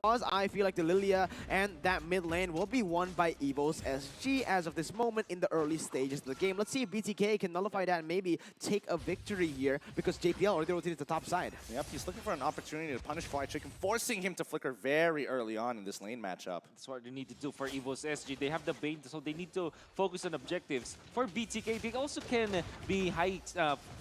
I feel like the Lilia and that mid lane will be won by Evos SG as of this moment in the early stages of the game. Let's see if BTK can nullify that and maybe take a victory here because JPL already rotated to the top side. Yep, he's looking for an opportunity to punish Fly Chicken, forcing him to flicker very early on in this lane matchup. That's what they need to do for Evos SG. They have the bait, so they need to focus on objectives. For BTK, they also can be high,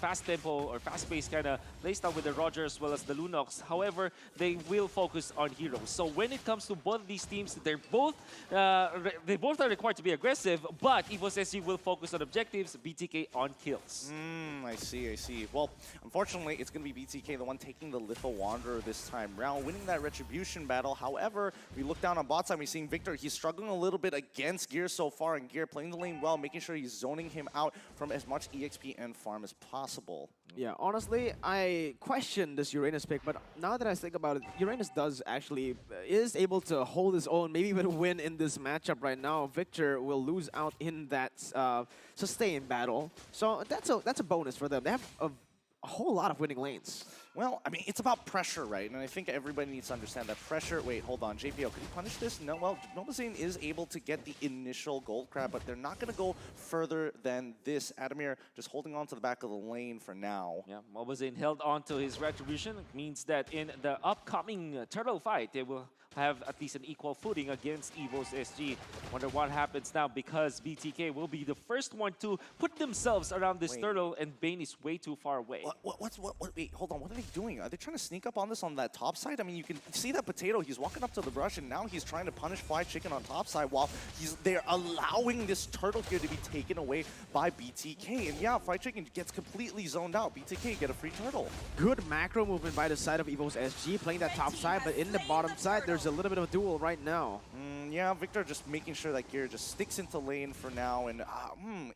fast tempo or fast-paced kind of playstyle with the Roger as well as the Lunox. However, they will focus on heroes. So when it comes to both of these teams, they both are required to be aggressive, but Evos SG will focus on objectives, BTK on kills. I see. Well, unfortunately, it's going to be BTK, the one taking the Litho Wanderer this time round, winning that Retribution battle. However, we look down on bot side, we're seeing Victor. He's struggling a little bit against Gear so far, and Gear playing the lane well, making sure he's zoning him out from as much EXP and farm as possible. Yeah, honestly, I question this Uranus pick, but now that I think about it, Uranus is able to hold his own, maybe even win in this matchup right now. Victor will lose out in that sustain battle, so that's a bonus for them. They have a whole lot of winning lanes. Well, I mean, it's about pressure, right? And I think everybody needs to understand that pressure. Wait, hold on. JPL, could he punish this? No, well, Nobazane is able to get the initial gold crab, but they're not going to go further than this. Adamir just holding on to the back of the lane for now. Yeah, Nobazane held on to his retribution. It means that in the upcoming turtle fight, they will have at least an equal footing against Evos SG. Wonder what happens now, because BTK will be the first one to put themselves around this turtle, and Bane is way too far away. Wait, hold on. What are they doing? Are they trying to sneak up on this on that top side? I mean, you can see that Potato. He's walking up to the brush, and now he's trying to punish Fly Chicken on top side while they're allowing this turtle here to be taken away by BTK. And yeah, Fly Chicken gets completely zoned out. BTK get a free turtle. Good macro movement by the side of Evos SG, playing that top side, but in the bottom side, there's a little bit of a duel right now. Yeah, Victor just making sure that Gear just sticks into lane for now. And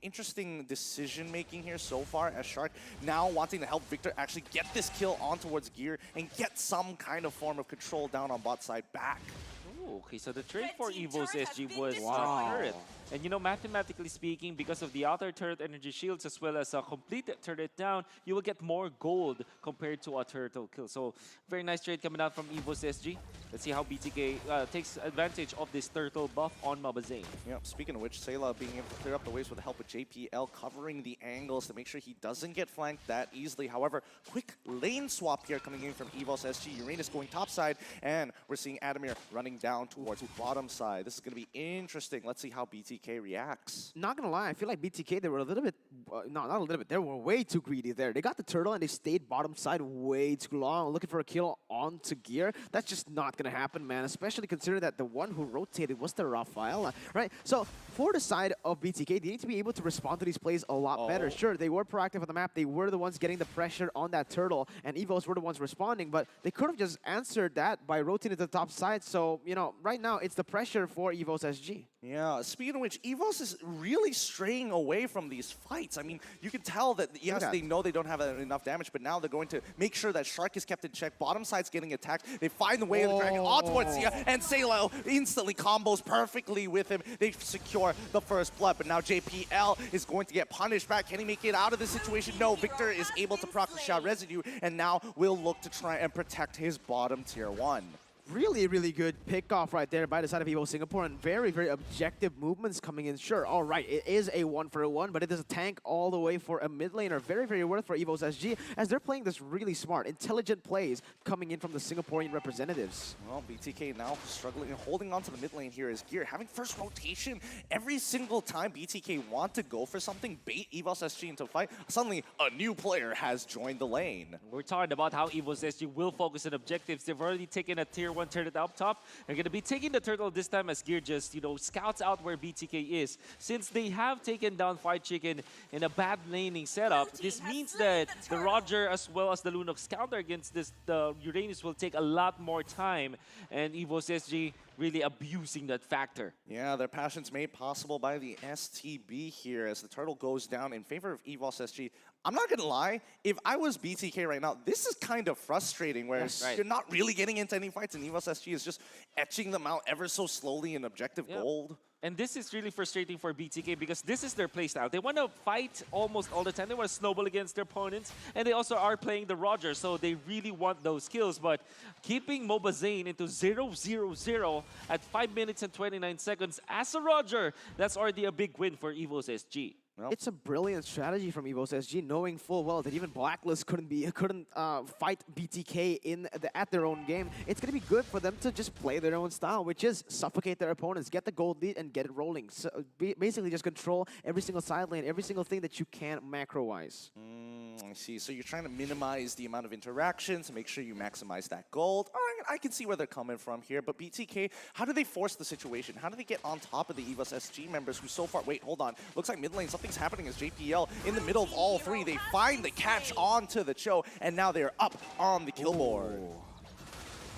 interesting decision making here so far, as Shark now wanting to help Victor actually get this kill on towards Gear and get some kind of form of control down on bot side back. Okay, so the trade for Evos SG was turret. And you know, mathematically speaking, because of the outer turret energy shields as well as a complete turret down, you will get more gold compared to a turtle kill. So very nice trade coming out from Evos SG. Let's see how BTK takes advantage of this turtle buff on Mabazane. Yep, speaking of which, Sayla being able to clear up the waves with the help of JPL, covering the angles to make sure he doesn't get flanked that easily. However, quick lane swap here coming in from Evos SG. Uranus going top side, and we're seeing Adamir running down towards bottom side. This is going to be interesting. Let's see how BTK reacts. Not gonna lie, I feel like BTK, they were a little bit, not a little bit, they were way too greedy there. They got the turtle and they stayed bottom side way too long, looking for a kill onto Gear. That's just not gonna happen, man, especially considering that the one who rotated was the Rafaela, right? So for the side of BTK, they need to be able to respond to these plays a lot better. Sure, they were proactive on the map, they were the ones getting the pressure on that turtle, and Evos were the ones responding, but they could have just answered that by rotating to the top side. So, you know, right now it's the pressure for Evos SG. Yeah, speaking of which, Evos is really straying away from these fights. I mean, you can tell that, yes, they know they don't have enough damage, but now they're going to make sure that Shark is kept in check. Bottom side's getting attacked. They find the way of the dragon on towards Sia, and Saylo instantly combos perfectly with him. They secure the first blood, but now JPL is going to get punished back. Can he make it out of this situation? No, Victor is able to proc the shot residue, and now will look to try and protect his bottom tier 1. Really, really good pick-off right there by the side of Evo Singapore, and very, very objective movements coming in. Sure, all right, it is a 1-for-1, but it is a tank all the way for a mid laner. Very, very worth for Evos SG, as they're playing this really smart, intelligent plays coming in from the Singaporean representatives. Well, BTK now struggling and holding on to the mid lane here is Gear. Having first rotation every single time BTK want to go for something, bait Evos SG into a fight, suddenly a new player has joined the lane. We're talking about how Evos SG will focus on objectives. They've already taken a tier 1 turret up top. They're going to be taking the turtle this time as Gear just, you know, scouts out where BTK is. Since they have taken down Fly Chicken in a bad laning setup, this means that the Roger as well as the Lunox counter against this, the Uranus will take a lot more time, and Evos SG really abusing that factor. Yeah, their passions made possible by the STB here as the turtle goes down in favor of Evos SG. I'm not gonna lie, if I was BTK right now, this is kind of frustrating where Yes. Right. you're not really getting into any fights and Evos SG is just etching them out ever so slowly in objective Yeah. gold. And this is really frustrating for BTK because this is their playstyle. They want to fight almost all the time. They want to snowball against their opponents. And they also are playing the Roger, so they really want those kills. But keeping MOBA Zane into 0-0-0 at 5 minutes and 29 seconds as a Roger, that's already a big win for Evos SG. Well, It's a brilliant strategy from Evos SG, knowing full well that even Blacklist couldn't fight BTK at their own game. It's gonna be good for them to just play their own style, which is suffocate their opponents, get the gold lead, and get it rolling. So basically, just control every single side lane, every single thing that you can macro-wise. I see. So you're trying to minimize the amount of interactions to make sure you maximize that gold. All right, I can see where they're coming from here. But BTK, how do they force the situation? How do they get on top of the Evos SG members who so far... Wait, hold on. Looks like mid lane, something's happening as JPL in the middle of all three. They find the catch onto the Cho, and now they're up on the kill board.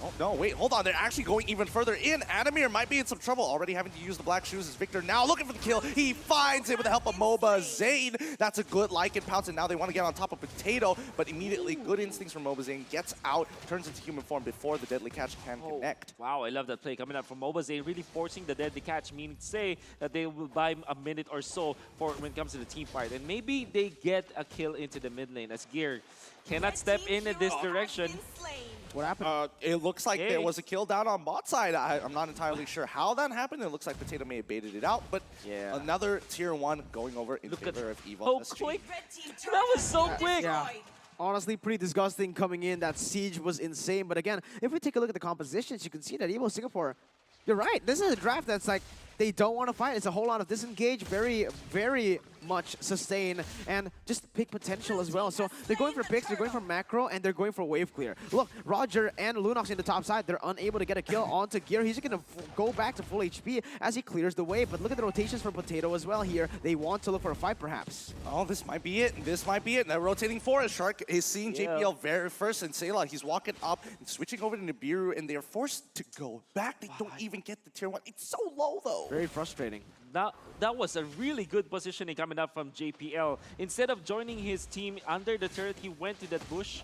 Oh, no, wait, hold on. They're actually going even further in. Adamir might be in some trouble, already having to use the black shoes as Victor now looking for the kill. He finds it with the help of MOBA Zane. That's a good Lycan pounce, and now they want to get on top of Potato, but immediately good instincts from MOBA Zane. Gets out, turns into human form before the deadly catch can connect. Wow, I love that play coming up from MOBA Zane, really forcing the deadly catch, meaning to say that they will buy a minute or so for when it comes to the team fight. And maybe they get a kill into the mid lane as Gear cannot step in this direction. What happened? It looks like there was a kill down on bot side. I'm not entirely sure how that happened. It looks like Potato may have baited it out, but Yeah. another tier 1 going over in favor of Evos Oh, SG. quick! That was so quick! Yeah. Honestly, pretty disgusting coming in. That siege was insane. But again, if we take a look at the compositions, you can see that Evo Singapore, you're right. This is a draft that's like, they don't want to fight. It's a whole lot of disengage, very, very much sustain, and just pick potential as well. So they're going for picks, they're going for macro, and they're going for wave clear. Look, Roger and Lunox in the top side, they're unable to get a kill onto Gear. He's going to go back to full HP as he clears the wave. But look at the rotations from Potato as well here. They want to look for a fight, perhaps. Oh, this might be it. This might be it. Now rotating forest. Shark is seeing JPL very first, and Sayla, he's walking up and switching over to Nibiru, and they're forced to go back. They don't even get the tier 1. It's so low, though. Very frustrating. That was a really good positioning coming up from JPL. Instead of joining his team under the turret, he went to that bush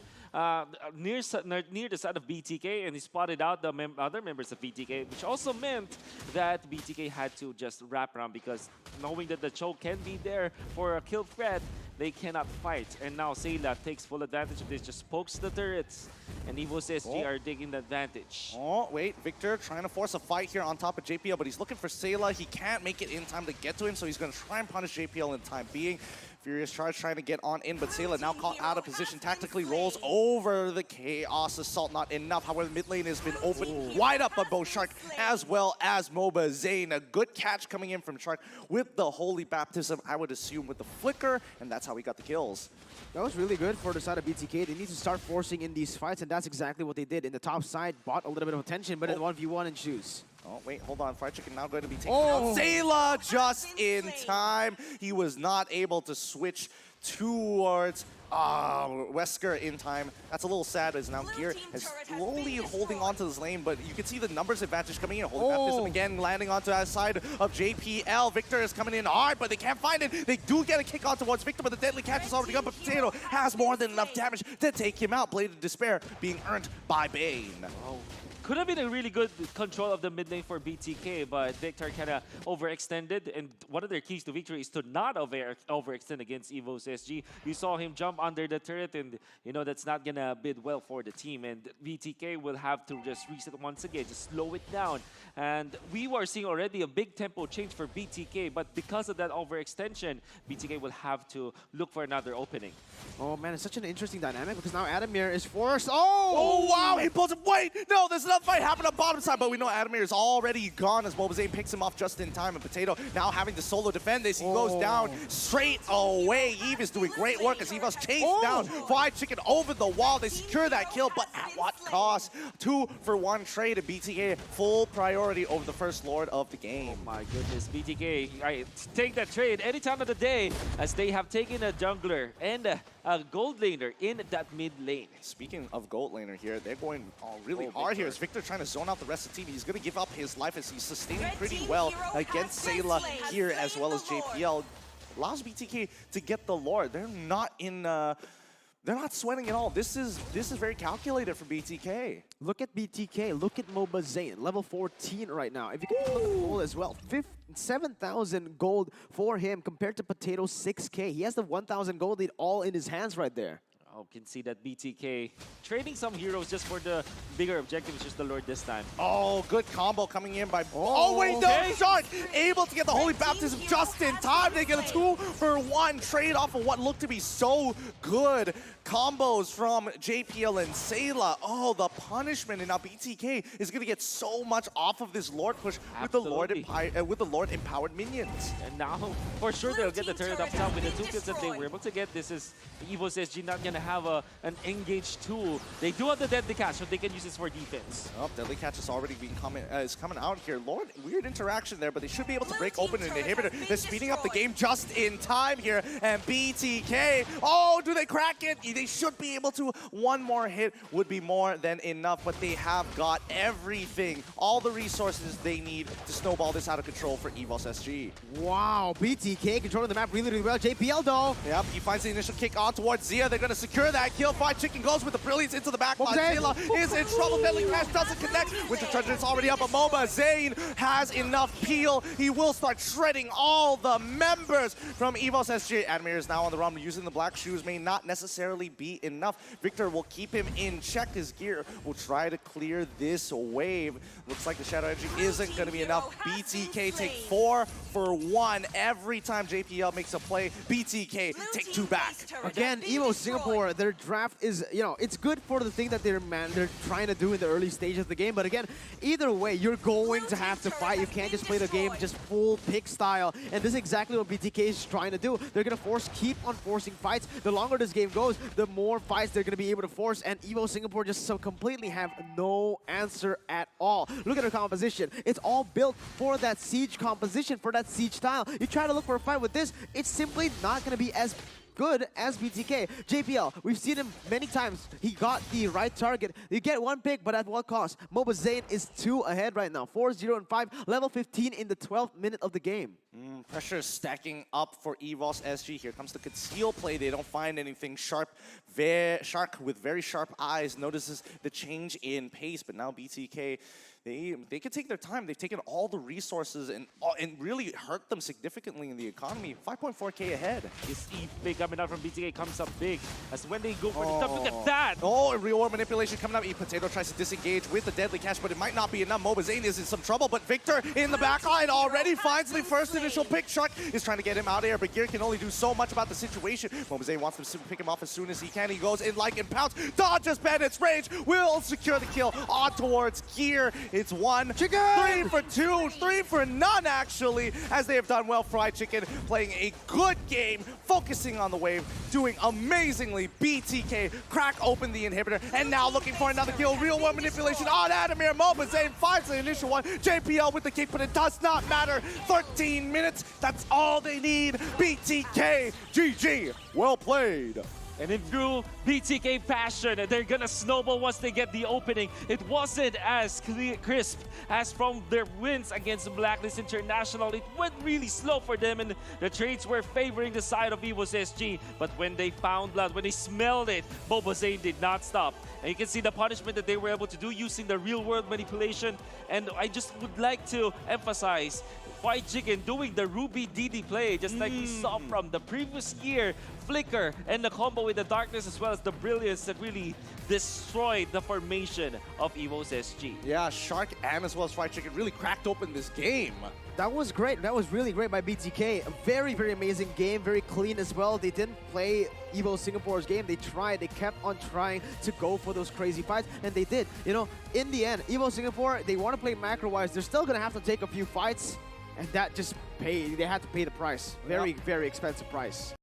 near the side of BTK, and he spotted out the other members of BTK, which also meant that BTK had to just wrap around because knowing that the Cho can be there for a kill threat, they cannot fight. And now Sayla takes full advantage of this, just pokes the turrets, and Evos SG are taking the advantage. Oh, wait, Victor trying to force a fight here on top of JPL, but he's looking for Sayla. He can't make it in time to get to him, so he's going to try and punish JPL in time being. Furious Charge trying to get on in, but Sayla now caught out of position, tactically rolls over the Chaos Assault. Not enough. However, mid lane has been opened wide up by both Shark as well as MOBA Zane. A good catch coming in from Shark with the Holy Baptism, I would assume, with the Flicker, and that's how we got the kills. That was really good for the side of BTK. They need to start forcing in these fights, and that's exactly what they did. In the top side, bought a little bit of attention, but in 1v1 and choose. Oh, wait, hold on. Fried Chicken now going to be taking out Sayla just in time. He was not able to switch towards Wesker in time. That's a little sad as now Gear is slowly holding on to this lane, but you can see the numbers advantage coming in. Holy Baptism again landing onto that side of JPL. Victor is coming in hard, but they can't find it. They do get a kick on towards Victor, but the deadly catch is already up. But Potato has more than enough damage to take him out. Blade of Despair being earned by Bane. Oh. Could have been a really good control of the mid lane for BTK, but Victor kind of overextended, and one of their keys to victory is to not overextend against Evos SG. You saw him jump under the turret, and you know that's not gonna bid well for the team, and BTK will have to just reset once again, just slow it down. And we were seeing already a big tempo change for BTK, but because of that overextension, BTK will have to look for another opening. Oh man, it's such an interesting dynamic because now Adamir is forced. Oh wow, he pulls him. Wait, no, there's another fight happening on bottom side, but we know Adamir is already gone as MOBA Zane picks him off just in time, and Potato now having to solo defend this. He goes down straight away. Eve is doing great work as Evos chase down Fried Chicken over the wall. They secure that kill, but at what cost? 2-for-1 trade, and BTK full priority over the first Lord of the game. Oh my goodness, BTK, right, take that trade any time of the day as they have taken a jungler and a gold laner in that mid lane. Speaking of gold laner here, they're going really hard here. As Victor trying to zone out the rest of the team, he's going to give up his life as he's sustaining pretty well against Sayla here as well as JPL. allows BTK to get the Lord. They're not in... they're not sweating at all. This is very calculated for BTK. Look at BTK. Look at MOBA Zayn, level 14 right now. If you can look at the gold as well, 7,000 gold for him compared to Potato's 6K. He has the 1,000 gold lead all in his hands right there. Oh, can see that BTK trading some heroes just for the bigger objective, which is the Lord this time. Oh, good combo coming in by... Oh, wait, no, okay. Shark able to get the Holy Baptism just in time. They get a 2-for-1 trade off of what looked to be so good combos from JPL and Sayla. Oh, the punishment, and now BTK is going to get so much off of this Lord push with the Lord empowered minions. And now, for sure, they'll get the turret up top with the 2 kills that they were able to get. This is Evos SG not going to have an engaged tool. They do have the Deadly Catch, so they can use this for defense. Oh, Deadly Catch is already coming out here. Lord, weird interaction there, but they should be able to break open an inhibitor. They're speeding up the game just in time here, and BTK, oh, do they crack it? They should be able to. One more hit would be more than enough, but they have got everything, all the resources they need to snowball this out of control for Evos SG. Wow, BTK controlling the map really, really well. JPL though. Yep, he finds the initial kick on towards Zia. They're going to secure that kill. Fried Chicken goes with the brilliance into the back line. Zayla is in trouble. Deadly Crash doesn't connect. Winter Treasure is already up, but MOBA Zayn has enough peel. He will start shredding all the members from Evos SG. Admir is now on the run. Using the black shoes may not necessarily be enough. Victor will keep him in check. His gear will try to clear this wave. Looks like the Shadow Energy isn't going to be enough. BTK take 4-for-1 every time JPL makes a play. BTK take 2 back. Again, Evo Singapore, their draft is, it's good for the thing that they're trying to do in the early stages of the game. But again, either way, you're going to have to fight. You can't just play the game just full pick style. And this is exactly what BTK is trying to do. They're going to keep on forcing fights. The longer this game goes, the more fights they're going to be able to force. And Evo Singapore just so completely have no answer at all. Look at their composition. It's all built for that siege composition, for that siege style. You try to look for a fight with this, it's simply not going to be as good as BTK. JPL, we've seen him many times. He got the right target. You get 1 pick, but at what cost? MOBA Zayn is 2 ahead right now. 4-0 and 5, level 15 in the 12th minute of the game. Pressure stacking up for Evos SG. Here comes the conceal play. They don't find anything sharp. Shark with very sharp eyes notices the change in pace, but now BTK, they can take their time. They've taken all the resources and really hurt them significantly in the economy. 5.4K ahead. This Eve pick coming out from BTK comes up big. As when they go for the top, look at that! Oh, and real manipulation coming up. Potato tries to disengage with the Deadly Catch, but it might not be enough. MOBA Zayn is in some trouble, but Victor in the backline already finds the first initial pick. Shark is trying to get him out of here, but Gear can only do so much about the situation. MOBA Zayn wants to pick him off as soon as he can. He goes in like in pounce, dodges Bandit's range, will secure the kill on towards Gear. It's 1, 3 for 2, 3 for none actually, as they have done well. Fried Chicken playing a good game, focusing on the wave, doing amazingly. BTK crack open the inhibitor, and now looking for another kill. Real world manipulation on Adamir. MOBA Zayn finds the initial one. JPL with the kick, but it does not matter. 13 minutes, that's all they need. BTK, GG, well played. And in true BTK passion, they're gonna snowball once they get the opening. It wasn't as crisp as from their wins against Blacklist International. It went really slow for them, and the trades were favoring the side of Evos SG. But when they found blood, when they smelled it, MOBA Zayn did not stop. And you can see the punishment that they were able to do using the real-world manipulation. And I just would like to emphasize Fried Chicken doing the Ruby DD play, just like we saw from the previous year. Flicker and the combo with the darkness as well as the brilliance that really destroyed the formation of Evos SG. Yeah, Shark and as well as Fried Chicken really cracked open this game. That was great. That was really great by BTK. A very, very amazing game. Very clean as well. They didn't play Evo Singapore's game. They tried. They kept on trying to go for those crazy fights, and they did. In the end, Evo Singapore, they want to play macro-wise. They're still going to have to take a few fights, and that just they had to pay the price. Very, very expensive price.